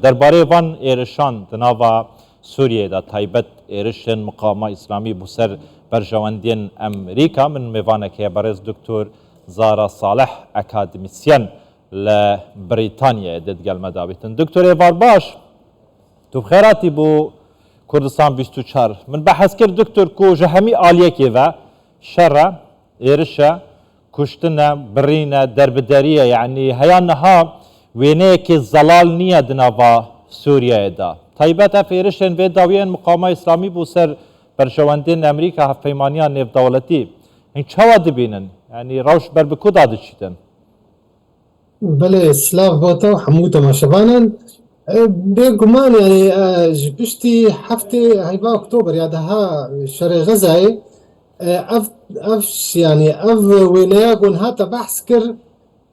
درباره وان ایرشان دناوا سوریه دا تایبت ایرشن مقاومه اسلامی بسر برجواندین امریکا من میوانه که برز دکتر زارا صالح اکادمیسین لبریتانیا ددگل مدابیتن. دکتر ایوار باش تو بخیراتی بو کردستان 24 من بحث کرد دکتر کو جهمی آلیه که و شره ایرشه کشتنه برینه دربداریه یعنی هیانها وینه که زلال نیه دناوا سوریه دا تایبت افیرشن و داویان مقامه اسلامی بو سر برشواندین امریکا هفیمانیان نف دولتی این چوا دبینن یعنی روش بر بکو داده چیدن بله سلاف بوتا حمود تماشبانا بگمان يعني بشتي حفتي هيبا اكتوبر يادها شري غزاي افش يعني اف وينياغون هاتا بحث كر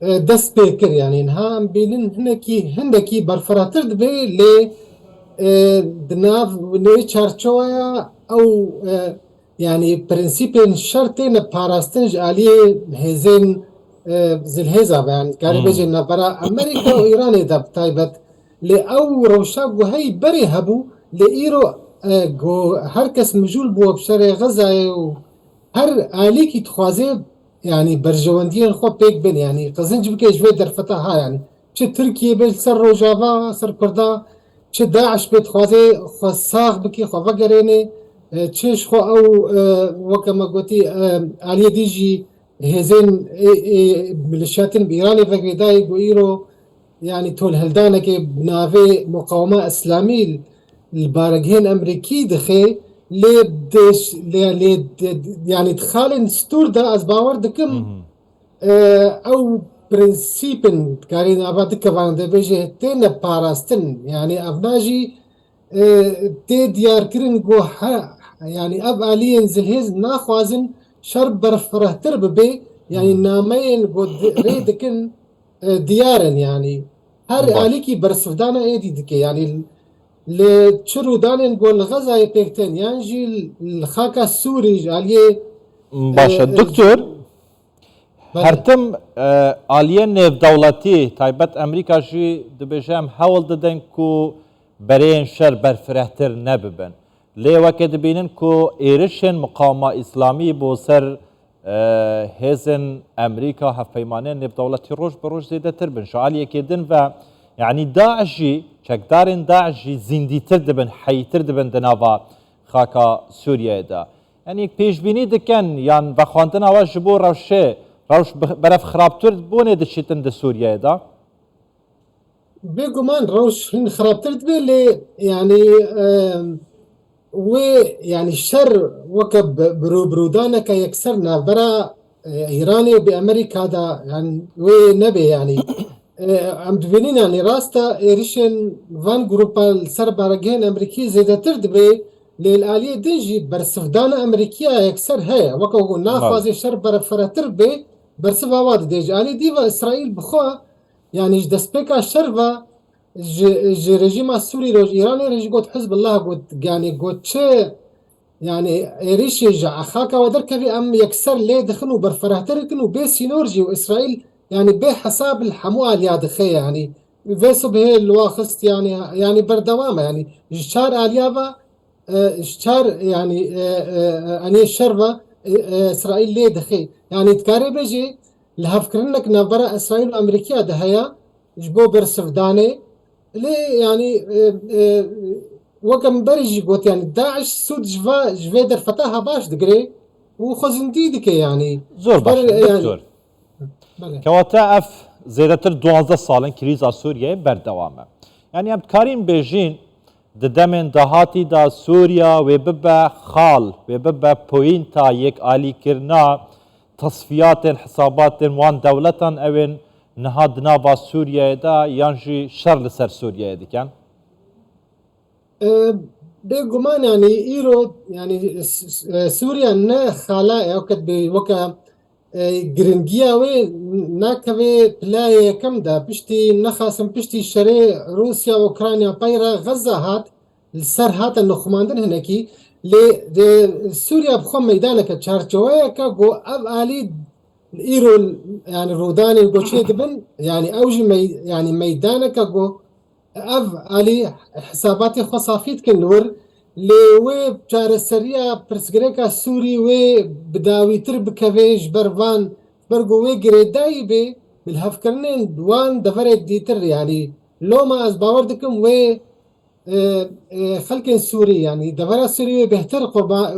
دس بيكر يعني انها بينن هنكي برفراتر دبي لي دناف ني چارچويا او يعني برنسيبين شرطين باراستنج عليه هزين زلهزا يعني قال بيجي برا امريكا وايران دب تايبت لأو روشاق وهي بري هبو لإيرو جو هركس مجول بو بشري غزة هر آليكي تخوازي يعني برجواندين خو بيك بن يعني قزنج بكي جوي درفتها يعني چه تركيا بيل سر روجافا سر كردا چه داعش بيت خوازي خو ساغ بكي خو وقريني چش خو او وكما قلتي آلية ديجي هزين ميليشياتين بإيراني فقريداي إيرو يعني تول هلدانا كي بنافي مقاومة إسلامي البارجين أمريكي دخي ليدش يعني تخالن ستور دا از باور دكم أو برنسيبن كارين أبا دكا فان دا بيجي تين باراستن يعني أبناجي تي ديار كرين جو يعني أب آليين زلهز ناخوازن شرب برفره ترب بي يعني نامين جو ريدكن ديارا يعني هر عليكي برسفدانا ايدي دكي يعني لتشرو دانين قول غزة يبيكتين ينجي الخاكا السوري عليه باشا دكتور هرتم آلیه نف دولتی تایبت امریکا جی دبیجم حول دادن کو برین شر برفرهتر نببن لی وکه دبینن کو ایرشن مقاومه اسلامی بو سر هزن امریکا هفیمانه نف دولتی روش بروش زیده تر بن شو علیه که دن و یعنی داعش جی چکدارن داعش جی زندی تر دبن حی تر دبن دناوا خاکا سوریه دا یعنی یک پیش بینی دکن یعنی بخواندن آواز جبو روش برف خرابتر بونه دشیتن ده سوریه دا بيقومان روش خرابتر دبي لي يعني و يعني الشر وكب برودانا كي يكسرنا برا ايراني بامريكا دا يعني ونبي يعني عم تبينين يعني راستا ايريشن فان جروبا السر بارجين امريكي زيدا تردبي للآلية دنجي برسفدانا امريكية يكسر هي وكو ناخوازي شر برفرتر بي برسفا واد ديج آلي ديفا اسرائيل بخوا يعني دسبيكا شرفا رژیم سوری روز ایرانی رژی گوت حزب الله گوت يعني گوت چه يعني ايريش جا خاكا ودر كبي ام يكسر لي دخنو برفرهتر كنو بي سينورجي واسرائيل يعني بحساب الحموال يا دخي يعني فيسو به الواخست يعني بردوامه يعني شار اليابا شار يعني اني الشربه اسرائيل لي دخي يعني تكاري بيجي لهفكرنك نبرا اسرائيل وامريكا دهيا جبو برسفداني ليه يعني وكم برجي قلت يعني داعش سود جفا در فتاها باش دقري وخزندي دكي يعني زور باش دكتور يعني كواتا اف زيادتر 12 سالن كريزا سوريا بردوامه يعني ام كارين بيجين ددمن دهاتي دا سوريا وببا خال وببا بوينتا يك آلي كرنا تصفيات حسابات وان دولتان اوين نهاد نابا سوريا دا يانجي شر لسر سوريا دي كان بيقومان يعني ايرو يعني سوريا نا خالا اوكت بوكا جرينجيا وي ناكوي بلاي كم دا بشتي نخاسم بشتي شري روسيا واوكرانيا بايرا غزة هات السر هات النخماندن هناكي لي سوريا بخوم ميدانك تشارجويا كاغو اب الي الايرو يعني روداني وقوشي دبن يعني اوجي يعني ميدانك اقو اف علي حساباتي خصافيت كن لور لي وي بچارەسەریە پرسگرێکا سووری وێ بداویتر بکەوێ ji ber van bergo wê girêdayî bê bilhevkirinên wan deverê dîtir yanî loma ez bawer dikim wê xelkên Sûrî yanî devera Sûriyê bêhtir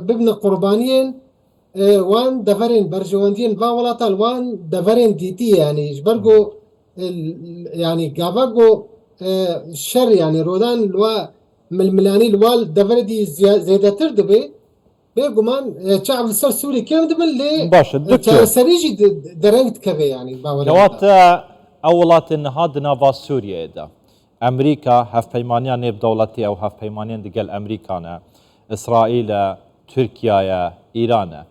bibine qurbaniyên wan deverên berjewendiyên va welatan wan deverên dîtî yanî ji ber ku yani gava ku şer yani rodan wa milmilanî li wal deverê dî zêdetir dibe bêguman çav li ser Sûrî kêm dibin lê باشه دکتۆر çareserî jî dereng dikeve yani bawerê کەواتە ئەو وڵاتên niha di nava Sûriyeyê de ئەمریکا هەفپەیمانیە نێودەوڵەتی ئەو هەفپەیمانیان diگەل ئەمریکانە ئیسرائیلە تورکیایە ئیرانە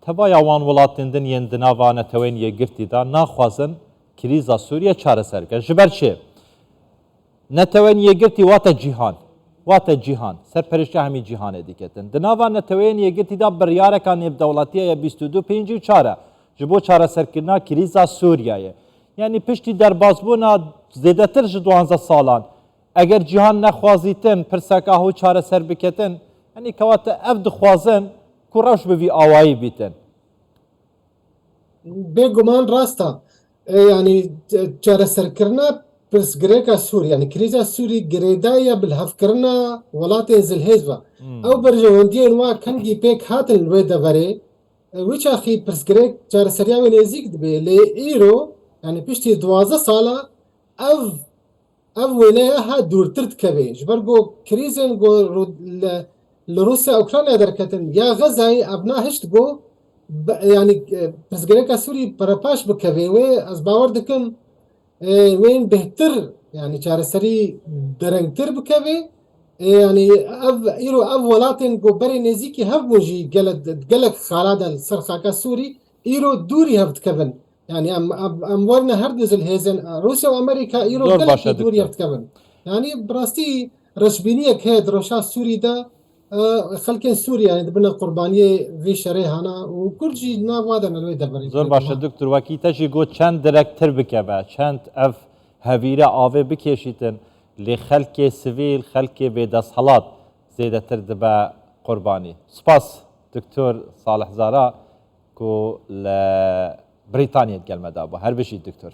تەبایە وان وڵاتên din yên di nava netewên yekgirtî de naxwazin krîza Sûriye çareser bikin ji ber çê netewên yekgirtî wate cîhan wate cîhan serpereştiya hemî cîhanê diketin di nava netewên yekgirtî de biryareka nêvdewletiye ye 22 pêncî û çar e ji bo çareserkirina krîza Sûriyeyê yani piştî derbasbûna zêdetir ji 12 salan eger cîhan nexwazîtin pirseka hû çareser biketin yani kewate ev dixwazin ku rewş bi vî awayî bîtin bêguman rasta yani çareserkirina pirsgirêka Sûrî yani krîza Sûrî girêdayî bilhevkirina welatên zilhêz ve ew berjewendiyên wa kengî pêk hatin li wê deverê wî çaxî pirsgirêk çareseriya wê nêzik dibe lê îro yani piştî 12 sala ev wêneya ha dûrtir dikeve ji ber ku krîzên li Rusya Ukrayna derketin ya Xezayê ev nahiş digo yani pirsgirêka Sûrî perepaş bikeve wê ez bawer dikim wên bêhtir yani çareserî derengtir bikeve yani ev îro ev welatên ku berê nêzîkî hevbûn jî gelek xala de li ser xaka Sûrî îro dûrî hev dikevin yani em werine her du zilhêzin Rusya û Amerîka îro gelekî dûrî hev dikevin yani bi rastî reşbîniyek heye di roşa Sûrî de xelkên Sûrî yani dibine qurbaniyê vê şerê hena û Kurd jî nav wadin li wê deverê زۆر باشە دکتور وەکی te jî got çend direktir bikeve çend ev hevîre avê bikêşîtin lê xelkê sivîl xelkê bêdesthilat zêdetir dibe qurbanî spas دکتۆر Salih Zara ku li Brîtanyê gelme dabû her bişî دکتۆر